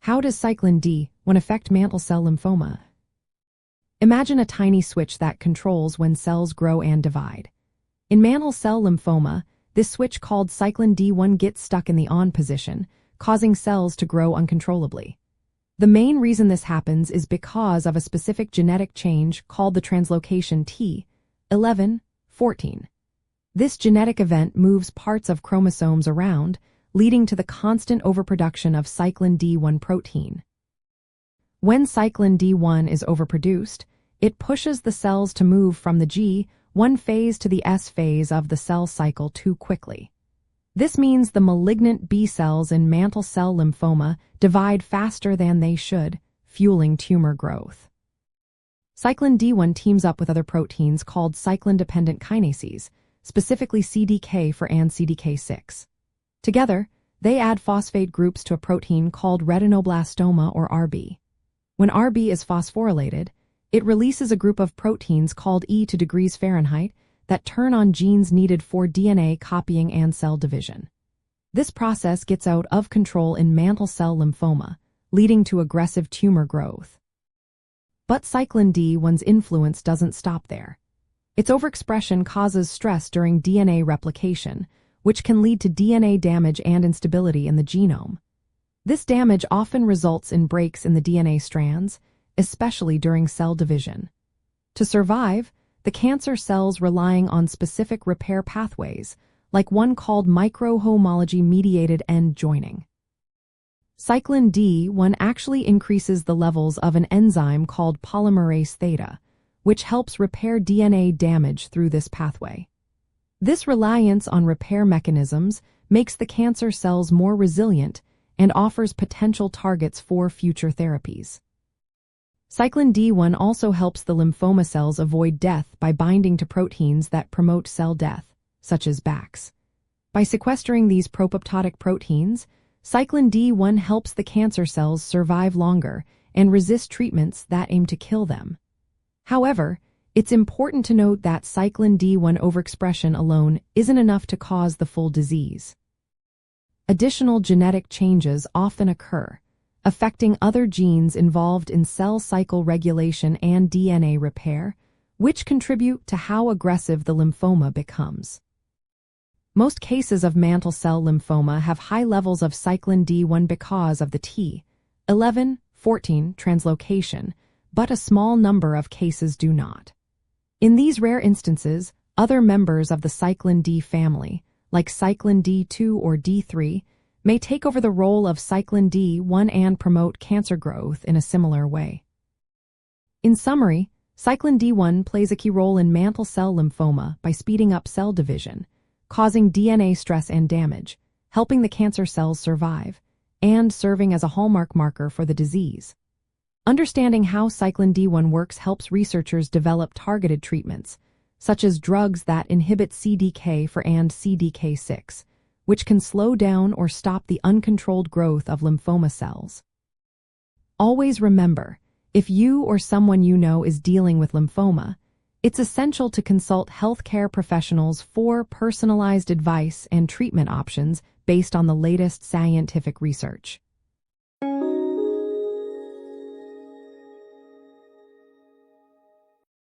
How does Cyclin D1 affect mantle cell lymphoma? Imagine a tiny switch that controls when cells grow and divide. In mantle cell lymphoma, this switch called Cyclin D1 gets stuck in the on position, causing cells to grow uncontrollably. The main reason this happens is because of a specific genetic change called the translocation T11:14. This genetic event moves parts of chromosomes around, leading to the constant overproduction of Cyclin D1 protein. When Cyclin D1 is overproduced, it pushes the cells to move from the G1 phase to the S phase of the cell cycle too quickly. This means the malignant B cells in mantle cell lymphoma divide faster than they should, fueling tumor growth. Cyclin D1 teams up with other proteins called cyclin-dependent kinases, specifically CDK and CDK6. Together, they add phosphate groups to a protein called retinoblastoma or RB. When RB is phosphorylated, it releases a group of proteins called E2°F that turn on genes needed for DNA copying and cell division. This process gets out of control in mantle cell lymphoma, leading to aggressive tumor growth. But Cyclin D1's influence doesn't stop there. Its overexpression causes stress during DNA replication, which can lead to DNA damage and instability in the genome. This damage often results in breaks in the DNA strands, especially during cell division. To survive, the cancer cells relying on specific repair pathways, like one called microhomology-mediated end joining. Cyclin D1 actually increases the levels of an enzyme called polymerase theta, which helps repair DNA damage through this pathway. This reliance on repair mechanisms makes the cancer cells more resilient and offers potential targets for future therapies. Cyclin D1 also helps the lymphoma cells avoid death by binding to proteins that promote cell death, such as BAX. By sequestering these propaptotic proteins, Cyclin D1 helps the cancer cells survive longer and resist treatments that aim to kill them. However, it's important to note that Cyclin D1 overexpression alone isn't enough to cause the full disease. Additional genetic changes often occur, affecting other genes involved in cell cycle regulation and DNA repair, which contribute to how aggressive the lymphoma becomes. Most cases of mantle cell lymphoma have high levels of Cyclin D1 because of the T11:14 translocation, but a small number of cases do not. In these rare instances, other members of the Cyclin D family, like Cyclin D2 or D3, may take over the role of Cyclin D1 and promote cancer growth in a similar way. In summary, Cyclin D1 plays a key role in mantle cell lymphoma by speeding up cell division, causing DNA stress and damage, helping the cancer cells survive, and serving as a hallmark marker for the disease. Understanding how Cyclin D1 works helps researchers develop targeted treatments, such as drugs that inhibit CDK and CDK6, which can slow down or stop the uncontrolled growth of lymphoma cells. Always remember, if you or someone you know is dealing with lymphoma, it's essential to consult healthcare professionals for personalized advice and treatment options based on the latest scientific research.